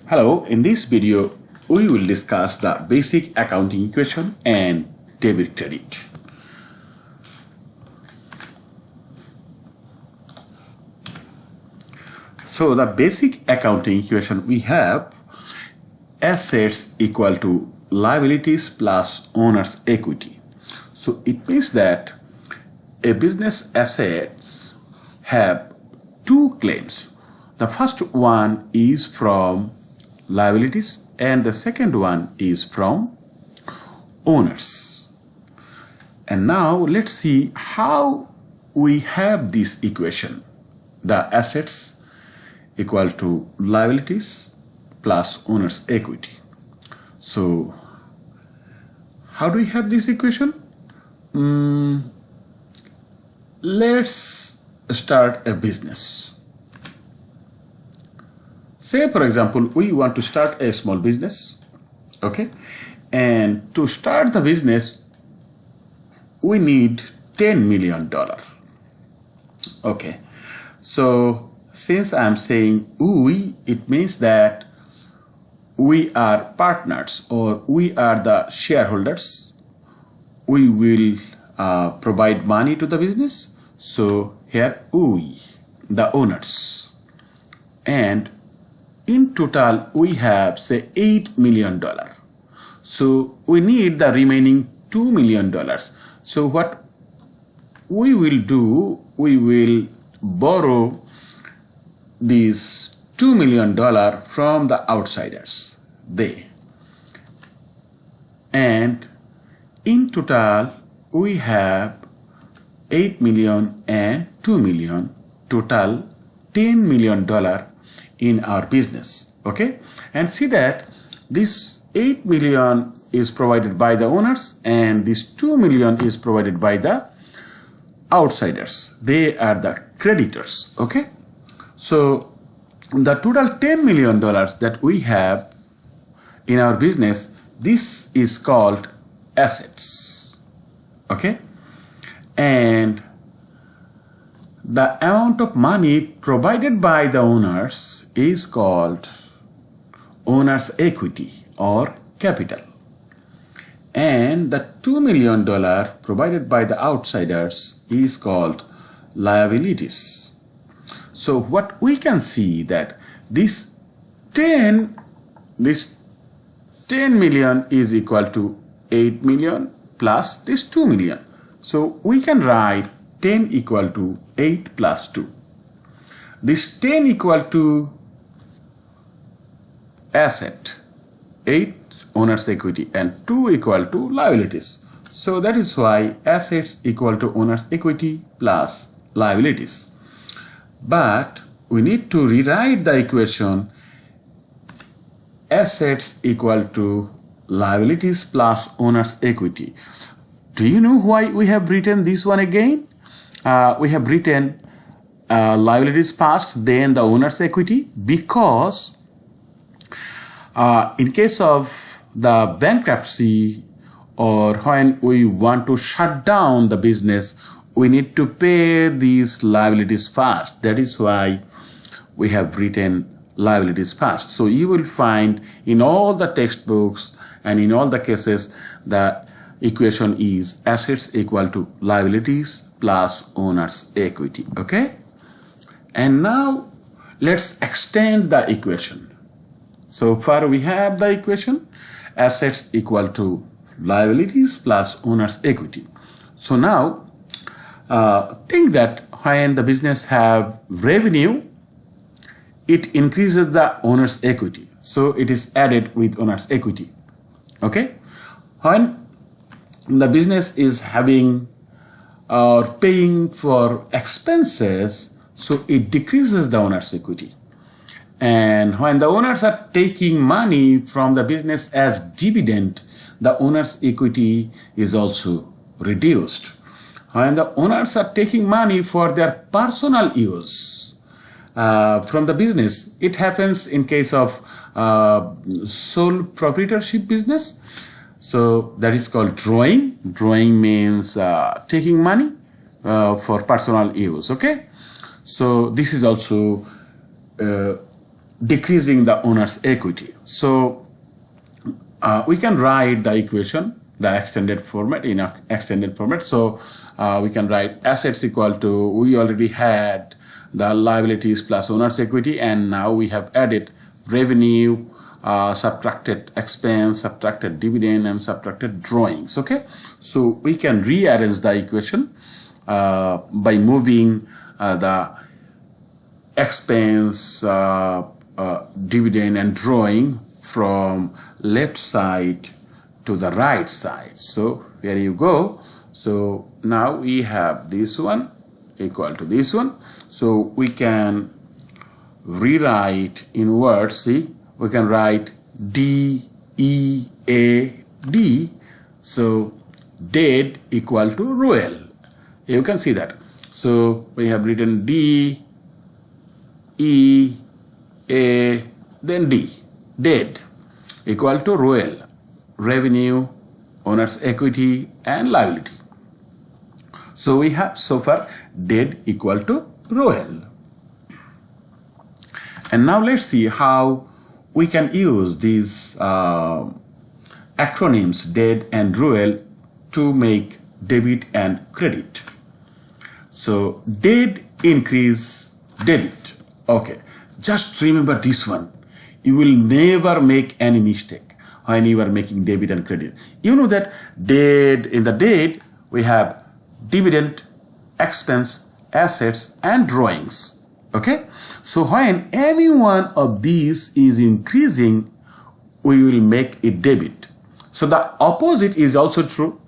Hello, in this video we will discuss the basic accounting equation and debit credit. So the basic accounting equation we have assets equal to liabilities plus owner's equity. So it means that a business assets have two claims. The first one is from liabilities and the second one is from owners. And now let's see how we have this equation. The assets equal to liabilities plus owner's equity. So how do we have this equation? Let's start a business. Say, for example, we want to start a small business, okay? And to start the business, we need $10 million. Okay, so since I'm saying we, it means that we are partners or we are the shareholders. We will provide money to the business. So here we, the owners. And in total, we have say $8 million. So we need the remaining $2 million. So what we will do, we will borrow these $2 million from the outsiders, they. And in total, we have 8 million and 2 million, total $10 million in our business, okay? And see that this 8 million is provided by the owners and this 2 million is provided by the outsiders. They are the creditors, okay? So the total $10 million that we have in our business, this is called assets, okay? And the amount of money provided by the owners is called owner's equity or capital. And the $2 million provided by the outsiders is called liabilities. So what we can see that this 10 million is equal to 8 million plus this 2 million. So we can write 10 equal to 8 plus 2. This 10 equal to asset, 8 owner's equity and 2 equal to liabilities. So that is why assets equal to owner's equity plus liabilities. But we need to rewrite the equation assets equal to liabilities plus owner's equity. Do you know why we have written this one again? We have written liabilities first, then the owner's equity, because in case of the bankruptcy or when we want to shut down the business, we need to pay these liabilities first. That is why we have written liabilities first. So you will find in all the textbooks and in all the cases the equation is assets equal to liabilities plus owner's equity, okay? And now let's extend the equation. So far we have the equation assets equal to liabilities plus owner's equity. So now think that when the business have revenue, it increases the owner's equity. So it is added with owner's equity, okay? When the business is having or paying for expenses, so it decreases the owner's equity. And when the owners are taking money from the business as dividend, the owner's equity is also reduced. When the owners are taking money for their personal use from the business, it happens in case of sole proprietorship business. So that is called drawing. Drawing means taking money for personal use, okay? So this is also decreasing the owner's equity. So we can write the equation, the extended format, in a extended format. So we can write assets equal to, we already had the liabilities plus owner's equity, and now we have added revenue, subtracted expense, subtracted dividend, and subtracted drawings. Okay, so we can rearrange the equation by moving the expense, dividend, and drawing from left side to the right side. So here you go. So now we have this one equal to this one. So we can rewrite in words. See, we can write D E A D. So dead equal to Ruel. You can see that. So we have written D E A then D, dead equal to Ruel, revenue, owner's equity, and liability. So we have so far dead equal to Ruel. And now let's see how we can use these acronyms dead and Ruel to make debit and credit. So dead increase debit. Okay, just remember this one. You will never make any mistake when you are making debit and credit. You know that dead, in the dead we have dividend, expense, assets, and drawings. Okay, so when any one of these is increasing, we will make it debit. So the opposite is also true.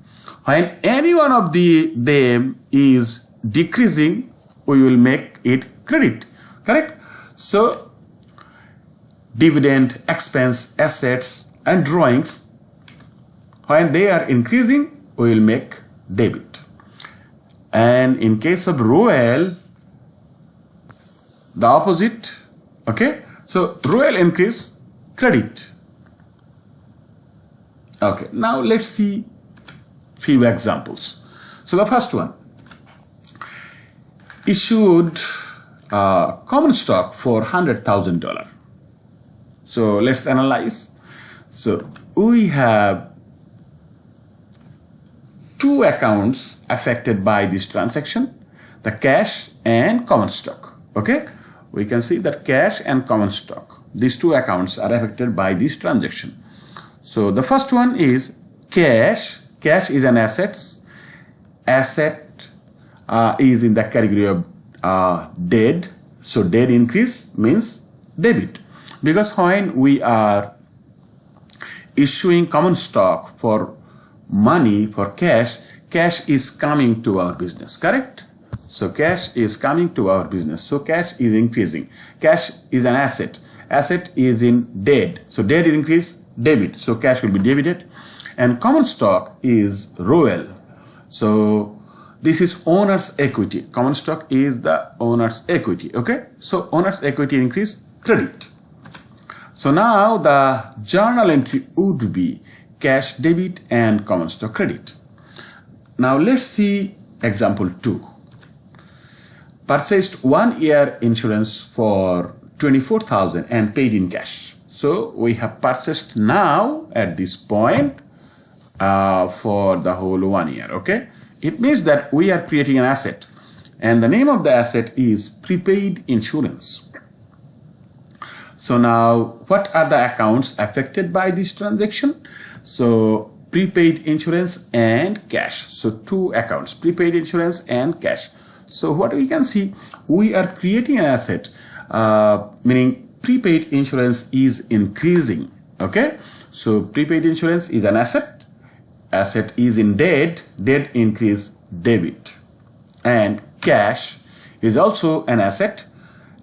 When any one of them is decreasing, we will make it credit. Correct? So dividend, expense, assets, and drawings, when they are increasing, we will make debit. And in case of Ruel, the opposite. Okay, so Ruel increase, credit. Okay, now let's see few examples. So the first one, issued common stock for $100,000. So let's analyze. So we have two accounts affected by this transaction, the cash and common stock. Okay, we can see that cash and common stock, these two accounts are affected by this transaction. So the first one is cash. Cash is an asset. Asset is in the category of dead. So dead increase means debit, because when we are issuing common stock for money, for cash, cash is coming to our business. Correct? So cash is coming to our business. So cash is increasing. Cash is an asset. Asset is in dead. So dead increase, debit. So cash will be debited. And common stock is Ruel. So this is owner's equity. Common stock is the owner's equity. Okay. So owner's equity increase, credit. So now the journal entry would be cash debit and common stock credit. Now let's see example 2. Purchased 1 year insurance for $24,000 and paid in cash. So we have purchased now at this point for the whole 1 year. Okay, it means that we are creating an asset, and the name of the asset is prepaid insurance. So now what are the accounts affected by this transaction? So prepaid insurance and cash. So two accounts, prepaid insurance and cash. So what we can see, we are creating an asset, meaning prepaid insurance is increasing. Okay, so prepaid insurance is an asset. Asset is in dead. Dead increase, debit. And cash is also an asset.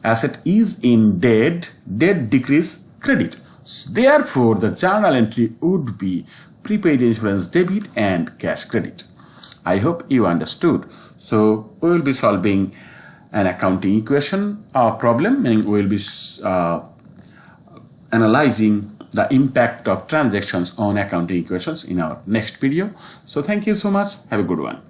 Asset is in dead. Dead decrease, credit. Therefore, the journal entry would be prepaid insurance debit and cash credit. I hope you understood. So we will be solving an accounting equation or problem, meaning we will be analyzing the impact of transactions on accounting equations in our next video. So thank you so much. Have a good one.